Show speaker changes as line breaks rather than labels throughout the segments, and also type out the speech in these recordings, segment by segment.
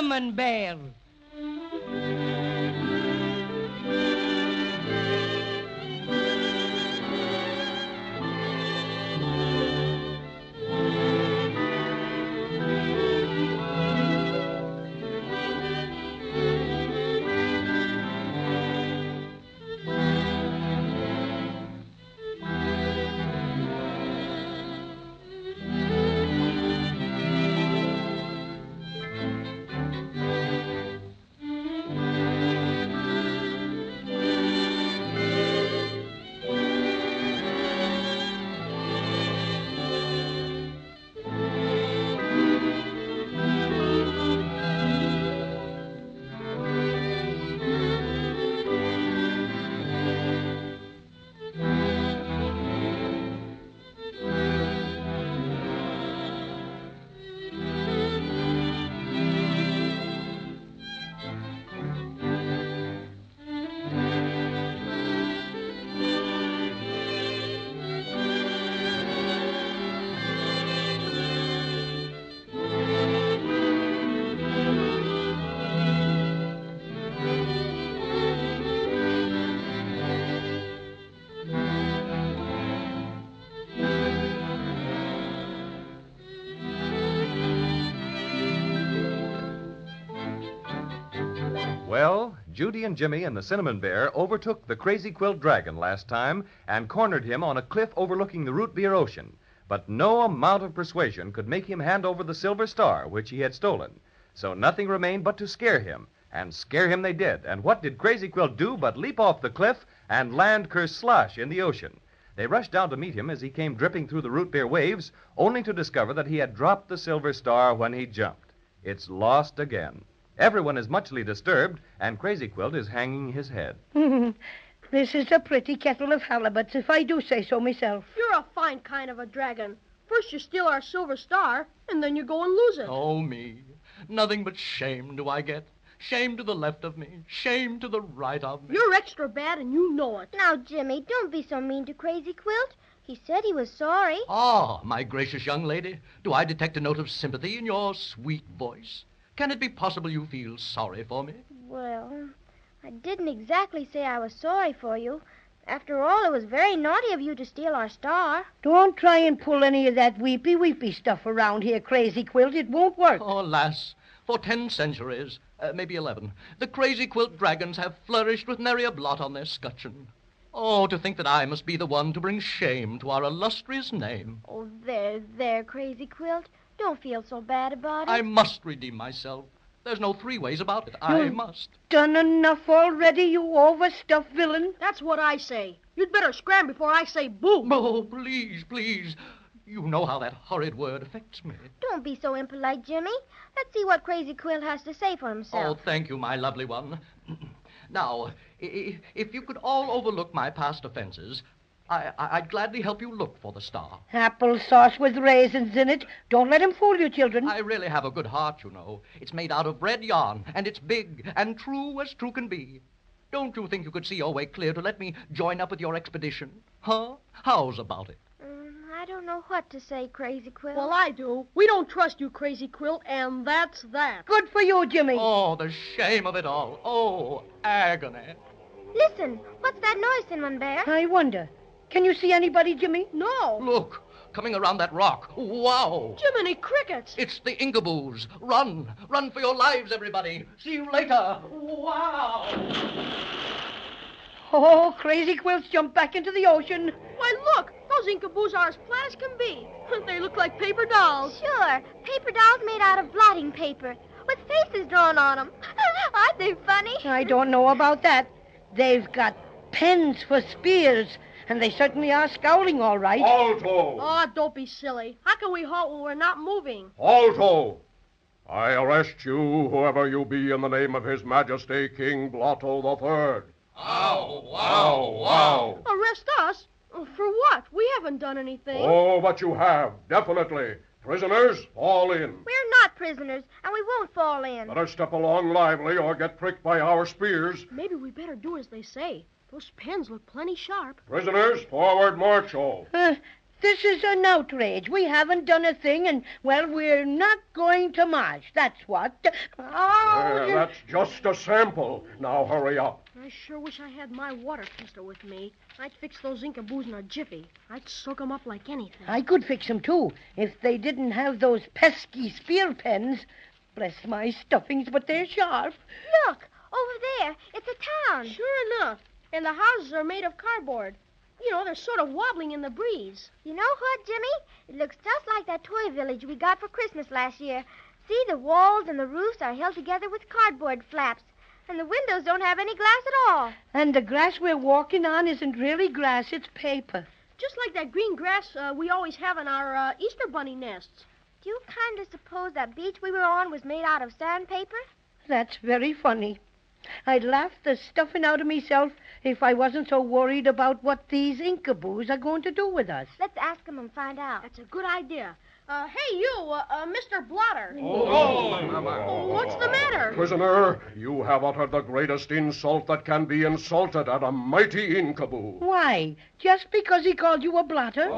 Cinnamon Bear.
Well, Judy and Jimmy and the Cinnamon Bear overtook the Crazy-Quilt dragon last time and cornered him on a cliff overlooking the root beer ocean. But no amount of persuasion could make him hand over the silver star which he had stolen. So nothing remained but to scare him. And scare him they did. And what did Crazy-Quilt do but leap off the cliff and land kerslosh in the ocean? They rushed down to meet him as he came dripping through the root beer waves, only to discover that he had dropped the silver star when he jumped. It's lost again. Everyone is muchly disturbed, and Crazy-Quilt is hanging his head.
This is a pretty kettle of halibuts, if I do say so myself.
You're a fine kind of a dragon. First you steal our silver star, and then you go and lose it.
Oh, me. Nothing but shame do I get. Shame to the left of me. Shame to the right of me.
You're extra bad, and you know it.
Now, Jimmy, don't be so mean to Crazy-Quilt. He said he was sorry.
Ah, my gracious young lady. Do I detect a note of sympathy in your sweet voice? Can it be possible you feel sorry for me?
Well, I didn't exactly say I was sorry for you. After all, it was very naughty of you to steal our star.
Don't try and pull any of that weepy stuff around here, Crazy-Quilt. It won't work.
Oh, alas, for 10 centuries, maybe 11, the Crazy-Quilt dragons have flourished with nary a blot on their scutcheon. Oh, to think that I must be the one to bring shame to our illustrious name.
Oh, there, Crazy-Quilt. Don't feel so bad about it.
I must redeem myself. There's no 3 ways about it. I must.
Done enough already, you overstuffed villain.
That's what I say. You'd better scram before I say boo.
Oh, please, please. You know how that horrid word affects me.
Don't be so impolite, Jimmy. Let's see what Crazy-Quilt has to say for himself.
Oh, thank you, my lovely one. Now, if you could all overlook my past offenses, I'd gladly help you look for the star.
Applesauce with raisins in it. Don't let him fool you, children.
I really have a good heart, you know. It's made out of red yarn, and it's big and true as true can be. Don't you think you could see your way clear to let me join up with your expedition? Huh? How's about it?
I don't know what to say, Crazy-Quilt.
Well, I do. We don't trust you, Crazy-Quilt, and that's that.
Good for you, Jimmy.
Oh, the shame of it all. Oh, agony.
Listen, what's that noise, Cinnamon Bear?
I wonder. Can you see anybody, Jimmy?
No.
Look, coming around that rock. Wow.
Jiminy crickets.
It's the Inkaboos. Run. Run for your lives, everybody. See you later. Wow.
Oh, Crazy-Quilt's jumped back into the ocean.
Why, look. Those Inkaboos are as flat as can be. They look like paper dolls.
Sure. Paper dolls made out of blotting paper with faces drawn on them. Aren't they funny?
I don't know about that. They've got pens for spears. And they certainly are scowling, all right.
Alto!
Oh, don't be silly. How can we halt when we're not moving?
Alto! I arrest you, whoever you be, in the name of His Majesty King Blotto III.
Ow, wow, wow.
Arrest us? For what? We haven't done anything.
Oh, but you have, definitely. Prisoners, fall in.
We're not prisoners, and we won't fall in.
Better step along lively or get pricked by our spears.
Maybe we better do as they say. Those pens look plenty sharp.
Prisoners, forward march all.
This is an outrage. We haven't done a thing, and, well, we're not going to march. That's what.
That's just a sample. Now hurry up.
I sure wish I had my water tester with me. I'd fix those Inkaboos in a jiffy. I'd soak 'em up like anything.
I could fix 'em, too, if they didn't have those pesky spear pens. Bless my stuffings, but they're sharp.
Look, over there. It's a town.
Sure enough. And the houses are made of cardboard. You know, they're sort of wobbling in the breeze.
You know what, Jimmy? It looks just like that toy village we got for Christmas last year. See, the walls and the roofs are held together with cardboard flaps. And the windows don't have any glass at all.
And the grass we're walking on isn't really grass, it's paper.
Just like that green grass we always have in our Easter bunny nests.
Do you kind of suppose that beach we were on was made out of sandpaper?
That's very funny. I'd laugh the stuffing out of myself if I wasn't so worried about what these Inkaboos are going to do with us.
Let's ask them and find out.
That's a good idea. Hey, you, Mr. Blotter. What's the matter?
Prisoner, you have uttered the greatest insult that can be insulted at a mighty Inkaboo.
Why? Just because he called you a blotter?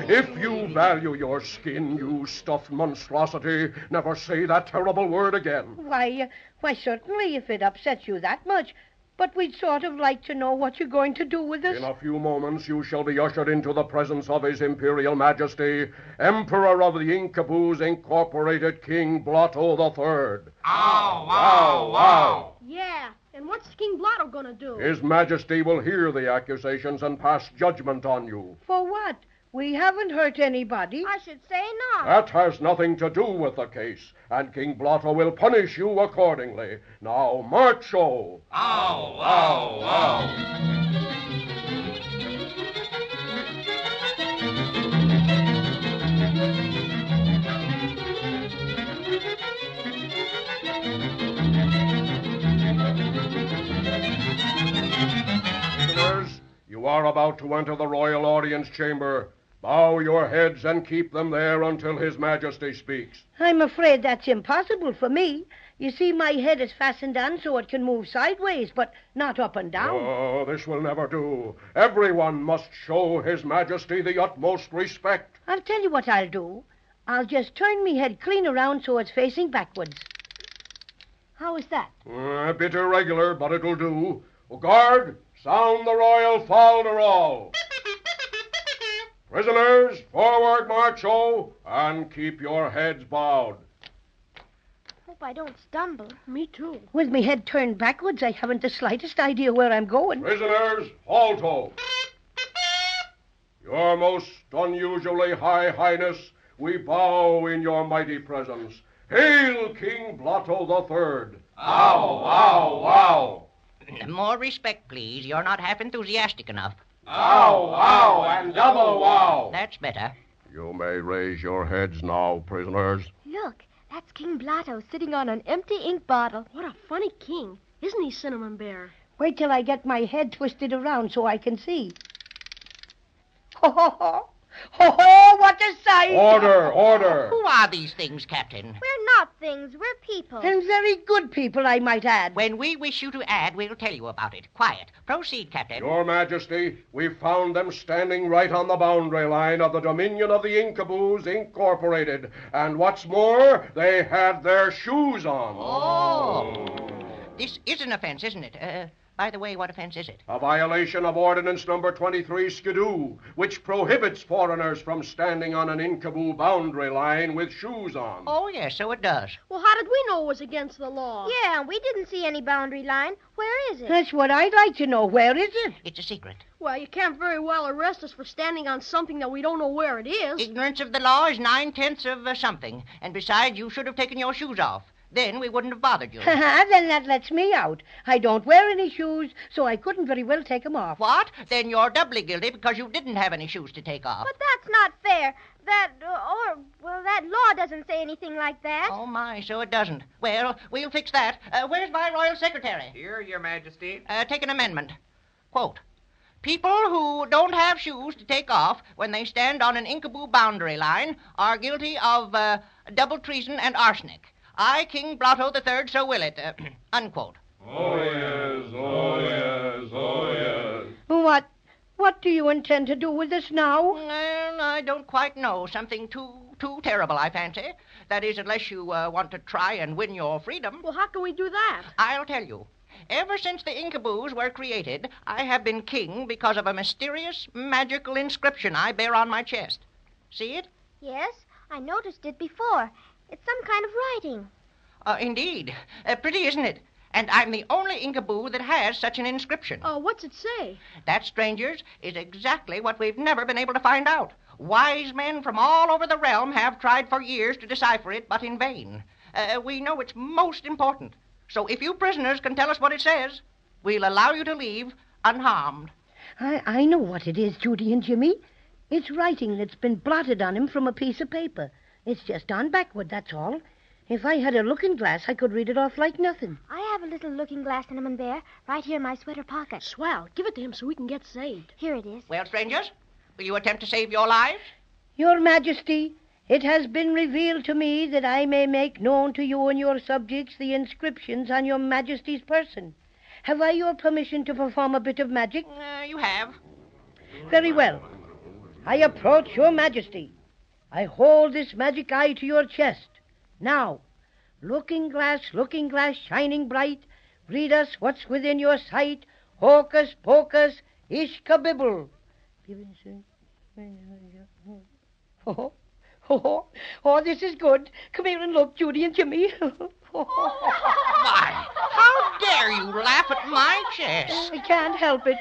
If you value your skin, you stuffed monstrosity, never say that terrible word again.
Why, certainly, if it upsets you that much. But we'd sort of like to know what you're going to do with us.
In a few moments, you shall be ushered into the presence of His Imperial Majesty, Emperor of the Inkaboos Incorporated, King Blotto III.
Ow, ow, ow.
Yeah, and what's King Blotto gonna do?
His Majesty will hear the accusations and pass judgment on you.
For what? We haven't hurt anybody.
I should say not.
That has nothing to do with the case, and King Blotto will punish you accordingly. Now, marcho!
Ow, ow, ow.
Prisoners, you are about to enter the royal audience chamber. Bow your heads and keep them there until His Majesty speaks.
I'm afraid that's impossible for me. You see, my head is fastened on so it can move sideways, but not up and down.
Oh, this will never do. Everyone must show His Majesty the utmost respect.
I'll tell you what I'll do. I'll just turn me head clean around so it's facing backwards. How is that?
A bit irregular, but it'll do. Guard, sound the royal fol-de-rol. Prisoners, forward, marcho, and keep your heads bowed.
Hope I don't stumble.
Me too.
With me head turned backwards, I haven't the slightest idea where I'm going.
Prisoners, alto. Your most unusually high highness, we bow in your mighty presence. Hail, King Blotto III.
Ow, ow, ow.
More respect, please. You're not half enthusiastic enough.
Ow, ow, and double wow.
That's better.
You may raise your heads now, prisoners.
Look, that's King Blotto sitting on an empty ink bottle.
What a funny king. Isn't he, Cinnamon Bear?
Wait till I get my head twisted around so I can see. Ho, ho, ho. Ho, ho, what a sight!
Order, order.
Who are these things, Captain?
We're not things, we're people.
And very good people, I might add.
When we wish you to add, we'll tell you about it. Quiet. Proceed, Captain.
Your Majesty, we found them standing right on the boundary line of the dominion of the Inkaboos Incorporated. And what's more, they had their shoes on.
Oh. This is an offense, isn't it? By the way, what offense is it?
A violation of Ordinance Number 23 Skidoo, which prohibits foreigners from standing on an Inkaboo boundary line with shoes on.
Oh, yes, so it does.
Well, how did we know it was against the law?
Yeah, we didn't see any boundary line. Where is it?
That's what I'd like to know. Where is it?
It's a secret.
Well, you can't very well arrest us for standing on something that we don't know where it is.
Ignorance of the law is 9/10 of something. And besides, you should have taken your shoes off. Then we wouldn't have bothered you.
Then that lets me out. I don't wear any shoes, so I couldn't very well take them off.
What? Then you're doubly guilty because you didn't have any shoes to take off.
But that's not fair. That law doesn't say anything like that.
Oh, my, so it doesn't. Well, we'll fix that. Where's my royal secretary?
Here, Your Majesty.
Take an amendment. Quote, people who don't have shoes to take off when they stand on an Inkaboo boundary line are guilty of double treason and arsenic. I, King Blotto III, so will it. Unquote.
Oh, yes, oh, yes, oh, yes.
What do you intend to do with this now?
Well, I don't quite know. Something too terrible, I fancy. That is, unless you want to try and win your freedom.
Well, how can we do that?
I'll tell you. Ever since the Inkaboos were created, I have been king because of a mysterious, magical inscription I bear on my chest. See it?
Yes, I noticed it before. It's some kind of writing.
Indeed. Pretty, isn't it? And I'm the only Inkaboo that has such an inscription.
Oh, what's it say?
That, strangers, is exactly what we've never been able to find out. Wise men from all over the realm have tried for years to decipher it, but in vain. We know it's most important. So if you prisoners can tell us what it says, we'll allow you to leave unharmed.
I know what it is, Judy and Jimmy. It's writing that's been blotted on him from a piece of paper. It's just on backward, that's all. If I had a looking glass, I could read it off like nothing.
I have a little looking glass, Cinnamon Bear, right here in my sweater pocket.
Swell. Give it to him so we can get saved.
Here it is.
Well, strangers, will you attempt to save your lives?
Your Majesty, it has been revealed to me that I may make known to you and your subjects the inscriptions on your Majesty's person. Have I your permission to perform a bit of magic?
You have.
Very well. I approach your Majesty. I hold this magic eye to your chest. Now, looking glass, shining bright, read us what's within your sight. Hocus pocus, ishkabibble. Oh, this is good. Come here and look, Judy and Jimmy.
Why, how dare you laugh at my chest?
I can't help it.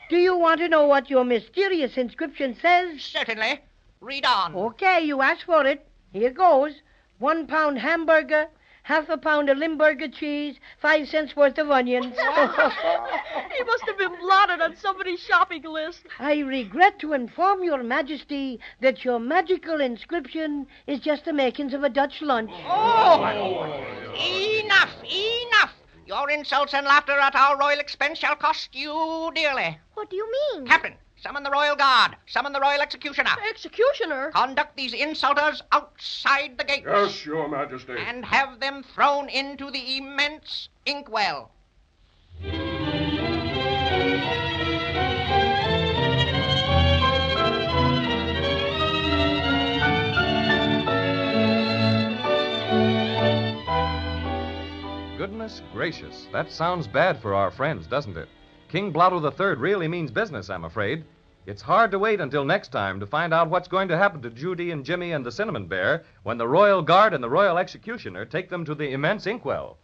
Do you want to know what your mysterious inscription says?
Certainly. Read on.
Okay, you asked for it. Here goes. 1 pound hamburger, half a pound of Limburger cheese, 5 cents worth of onions.
He must have been blotted on somebody's shopping list.
I regret to inform your Majesty that your magical inscription is just the makings of a Dutch lunch.
Oh! Enough! Your insults and laughter at our royal expense shall cost you dearly.
What do you mean?
Captain, summon the royal guard. Summon the royal executioner.
Executioner?
Conduct these insulters outside the gates.
Yes, Your Majesty.
And have them thrown into the immense inkwell.
Goodness gracious, that sounds bad for our friends, doesn't it? King Blotto III really means business, I'm afraid. It's hard to wait until next time to find out what's going to happen to Judy and Jimmy and the Cinnamon Bear when the Royal Guard and the Royal Executioner take them to the immense inkwell.